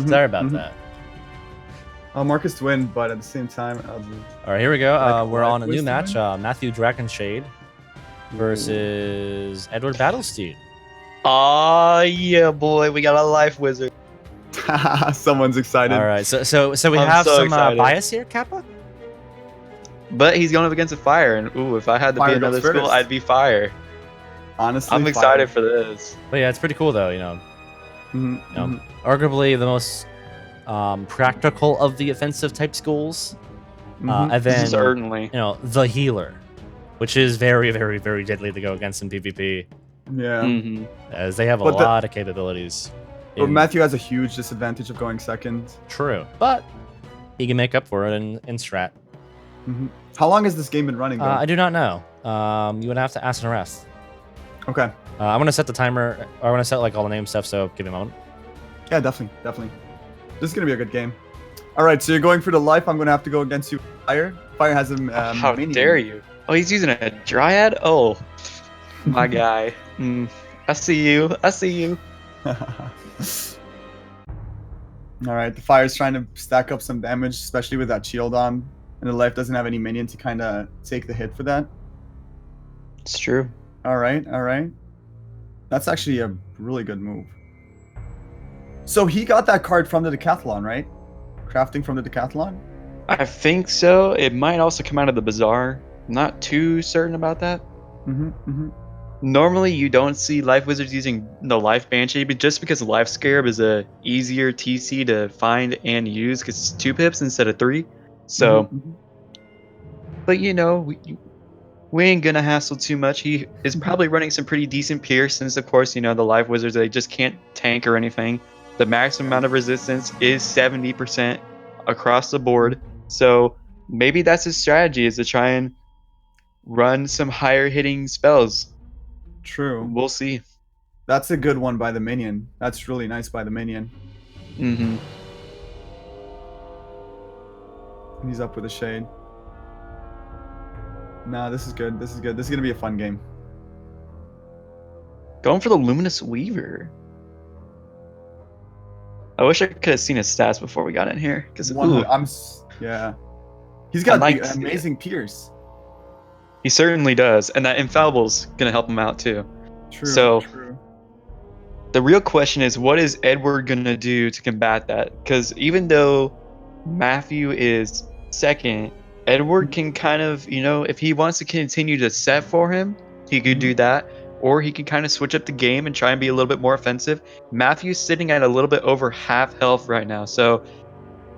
Sorry about that. I'll mark us to win, but at the same time, I'll just... All right, here we go. Like We're on a Life new Wiz match. to Matthew Dragonshade versus Edward Battlesteed. Aw, yeah, boy, we got a life wizard. Someone's excited. All right, so we I'm have so some excited. bias here, Kappa. But he's going up against a fire, and ooh, if I had to Fire be another goes school, first. I'd be fire. Honestly, I'm excited for this. But yeah, it's pretty cool though. You know, Mhm. arguably the most practical of the offensive type schools. Mhm. And then Certainly. the healer, which is very, very, very deadly to go against in PvP, Yeah. Mm-hmm. as they have a But lot of capabilities. But in- Matthew has a huge disadvantage of going second. True, but he can make up for it in strat. How long has this game been running, though? I do not know. You would have to ask an arrest. Okay. I'm gonna set the timer. Or I want to set like all the name stuff. So give me a moment. Yeah, definitely. This is gonna be a good game. All right, so you're going for the life. I'm gonna have to go against you. Fire. Fire has a How minion. dare you? Oh, he's using a dryad? Oh, my guy. I see you. All right, the fire's trying to stack up some damage, especially with that shield on, and the life doesn't have any minion to kind of take the hit for that. It's true. All right. That's actually a really good move. So he got that card from the decathlon, right? Crafting from the decathlon? I think so. It might also come out of the bazaar. I'm not too certain about that. Normally, you don't see life wizards using the life banshee, but just because life scarab is a easier TC to find and use because it's 2 pips instead of 3. So, but you know, we ain't gonna hassle too much. He is probably running some pretty decent Pierce, since of course, you know, the life wizards, they just can't tank or anything. The maximum amount of resistance is 70% across the board. So maybe that's his strategy, is to try and run some higher hitting spells. True. We'll see. That's a good one by the minion. That's really nice by the minion. He's up with a shade. Nah, this is good. This is gonna be a fun game. Going for the Luminous Weaver. I wish I could have seen his stats before we got in here, because Yeah. He's got like an amazing Pierce. he certainly does, and that Infallible's gonna help him out too. True. So- True. The real question is, what is Edward gonna do to combat that? Because even though Matthew is second, Edward can kind of, you know, if he wants to continue to set for him, he could do that, or he can kind of switch up the game and try and be a little bit more offensive. Matthew's sitting at a little bit over half health right now, so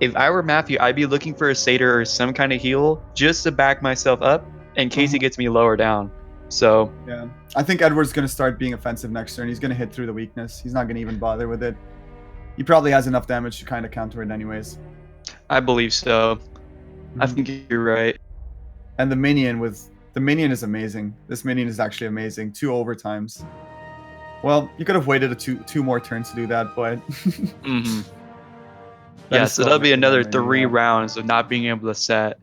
if I were Matthew, I'd be looking for a satyr or some kind of heal just to back myself up in case he gets me lower down. So Yeah. I think Edward's gonna start being offensive next turn. He's gonna hit through the weakness. He's not gonna even bother with it. He probably has enough damage to kind of counter it anyways. I believe so. I think you're right. And the minion is amazing. This minion is actually amazing. 2 overtimes. Well, you could have waited two more turns to do that, but Yeah, is so still that'll be amazing, another yeah. 3 rounds of not being able to set.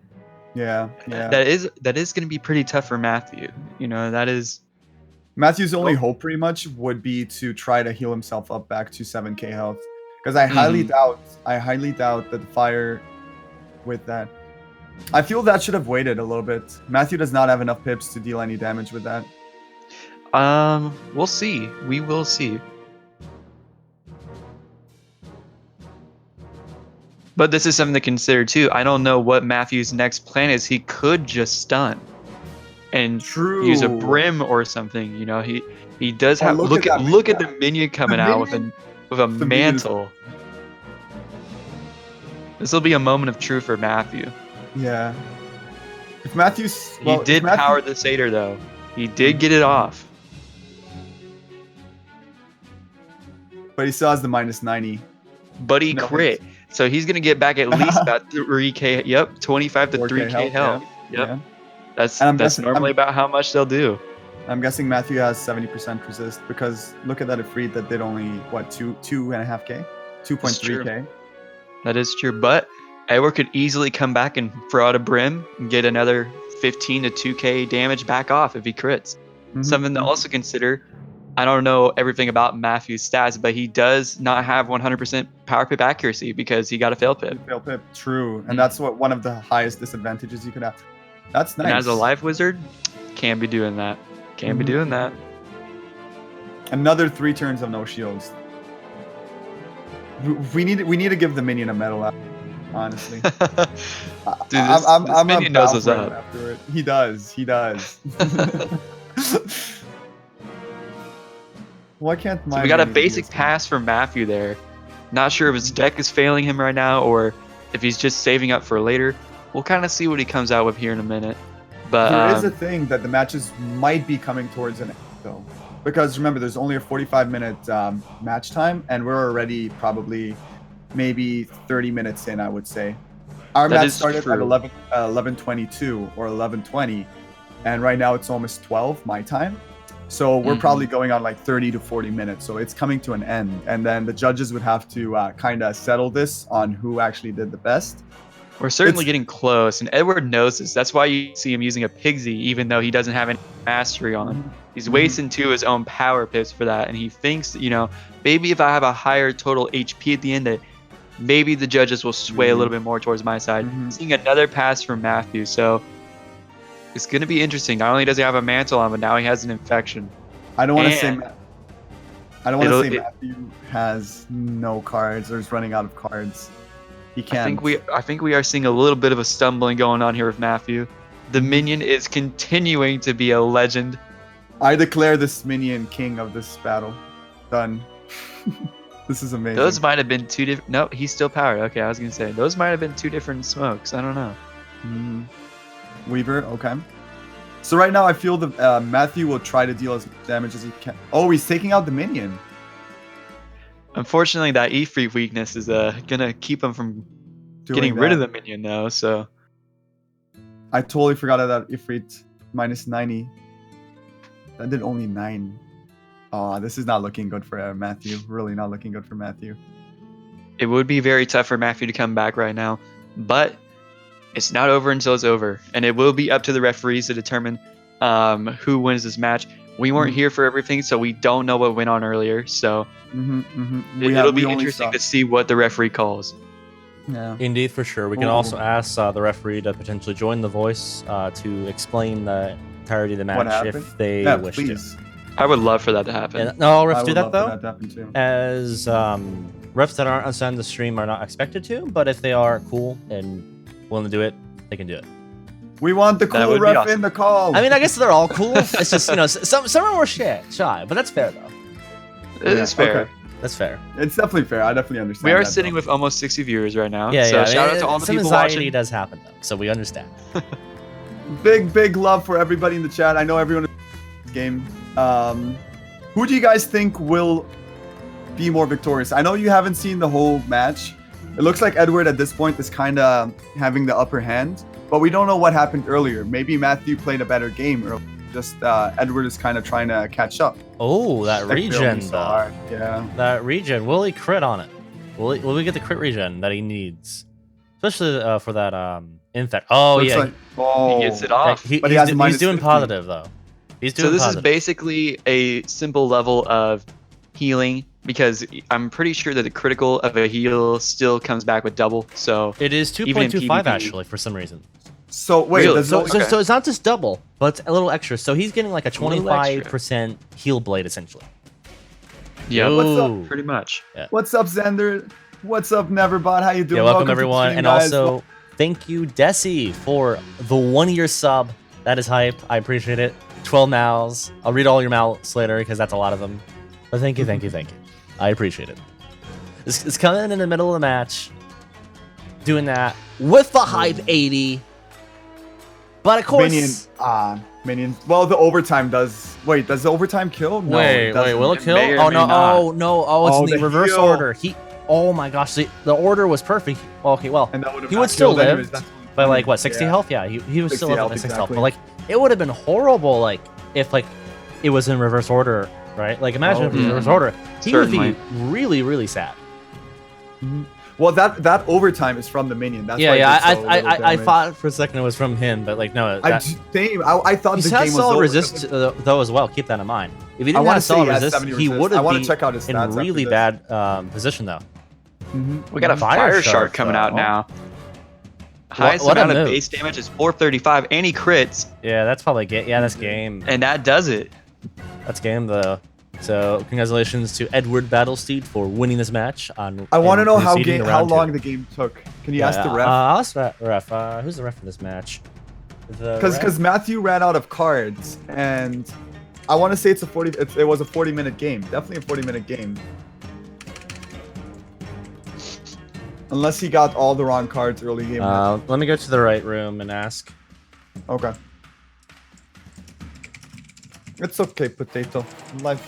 yeah. That is going to be pretty tough for Matthew. You know, that is. Matthew's only hope pretty much would be to try to heal himself up back to 7k health, because I highly doubt that the fire with that. I feel that should have waited a little bit. Matthew does not have enough pips to deal any damage with that. We'll see. We will see. But this is something to consider too. I don't know what Matthew's next plan is. He could just stun and use a brim or something. You know, he does have. Look at the minion coming out with a mantle. This will be a moment of truth for Matthew. Yeah. If Matthew's He did power the satyr though. He did get it off. But he still has the minus 90. But he crit. So he's going to get back at least about 3k. Yep, 25 to 3k health. Yeah. Yep. That's normally about how much they'll do. I'm guessing Matthew has 70% resist, because look at that Ifrit that did only, what, 2.5k? 2.3k? That is true. But Edward could easily come back and throw out a brim and get another 15 to 2k damage back off if he crits. Something to also consider. I don't know everything about Matthew's stats, but he does not have 100% power pip accuracy because he got a fail pip. Fail pip, true. And that's what one of the highest disadvantages you could have. That's nice. And as a life wizard, can't be doing that. Can't be doing that. Another 3 turns of no shields. We need to give the minion a medal out, honestly. Dude, this minion knows what's up. After it. He does. He does. Why can't my... So we got a basic pass from Matthew there. Not sure if his deck is failing him right now or if he's just saving up for later. We'll kind of see what he comes out with here in a minute. But there is a thing that the matches might be coming towards an end, though. Because remember, there's only a 45-minute match time, and we're already probably maybe 30 minutes in, I would say. Our match started at 11:22 or 11:20, and right now it's almost 12 my time. So we're probably going on like 30 to 40 minutes. So it's coming to an end. And then the judges would have to kind of settle this on who actually did the best. We're certainly getting close. And Edward knows this. That's why you see him using a Pigsy, even though he doesn't have any mastery on him. He's wasting 2 of his own power pips for that. And he thinks, you know, maybe if I have a higher total HP at the end, that maybe the judges will sway a little bit more towards my side. Seeing another pass from Matthew. So it's going to be interesting. Not only does he have a mantle on, but now he has an infection. I don't want to say Matthew has no cards or is running out of cards. He can't. I think we are seeing a little bit of a stumbling going on here with Matthew. The minion is continuing to be a legend. I declare this minion king of this battle. Done. This is amazing. Those might have been 2 different... No, he's still powered. Okay, I was going to say. Those might have been 2 different smokes. I don't know. Weaver, okay. So right now I feel that Matthew will try to deal as much damage as he can. Oh, he's taking out the minion. Unfortunately, that Ifrit weakness is gonna keep him from getting rid of the minion though, so... I totally forgot about Ifrit. Minus 90. That did only 9. Oh, this is not looking good for Matthew. Really not looking good for Matthew. It would be very tough for Matthew to come back right now, but it's not over until it's over, and it will be up to the referees to determine who wins this match. We weren't here for everything, so we don't know what went on earlier. So it'll be interesting to see what the referee calls. Yeah, indeed, for sure. We can also ask the referee to potentially join the voice to explain the entirety of the match if they wish to. I would love for that to happen. And no, refs do that though. As refs that aren't outside the stream are not expected to, but if they are cool and willing to do it, they can do it. We want the cool ref in the call. I mean, I guess they're all cool. It's just, you know, some are more shy, but that's fair though. It is fair. Okay. That's fair. It's definitely fair. I definitely understand. We are sitting with almost 60 viewers right now. Yeah, so shout out to all the people watching. Some anxiety does happen though, so we understand. Big love for everybody in the chat. I know everyone in this game. Who do you guys think will be more victorious? I know you haven't seen the whole match. It looks like Edward at this point is kind of having the upper hand, but we don't know what happened earlier. Maybe Matthew played a better game earlier. Just Edward is kind of trying to catch up. Oh, that regen though. Yeah. That regen. Will he crit on it? Will we get the crit regen that he needs? Especially for that infect. Oh, yeah. Like, he gets it off. But he's doing positive though. He's doing this is basically a simple level of healing, because I'm pretty sure that the critical of a heal still comes back with double. So it is 2.25 actually for some reason. So wait, really? So it's not just double, but it's a little extra. So he's getting like a 25% heal blade essentially. Yeah, what's up? Pretty much. Yeah. What's up, Xander? What's up, Neverbot? How you doing? Yeah, welcome everyone, and also thank you, Desi, for the 1-year sub. That is hype. I appreciate it. 12 mouths. I'll read all your mouths later because that's a lot of them. But thank you. I appreciate it. It's coming in the middle of the match, doing that with the hype 80. But of course, minion. Well, the overtime does. Wait, does the overtime kill? No, wait, will it kill? Oh no! Oh, it's in the reverse order. Oh my gosh, the order was perfect. Okay, well, he would still live by like what 60 health? Yeah, he was still living at 6 health. But like, it would have been horrible like if like it was in reverse order, right? Like imagine if it was in reverse order, he would be really sad. Well, that overtime is from the minion. That's I thought for a second it was from him, but like no. I thought he has solid resist though as well. Keep that in mind. If he didn't have say solid he has resist, 70 he resist. would I have want been to check out his stats in after really this. bad position though. We got a Fire fire Shark, shark coming though. out now. Highest what a amount of move. base damage is 435, and he crits, Yeah, that's probably that's game. and that does it. That's game though. So congratulations to Edward Battlesteed for winning this match. I want to know how proceeding to how round two. long the game took. Can you ask the ref? I'll ask ref. Who's the ref for this match? Because Matthew ran out of cards, and I want to say it's a 40. It was a 40-minute game. Definitely a 40-minute game. Unless he got all the wrong cards early game. Let me go to the right room and ask. Okay. It's okay, potato. Life.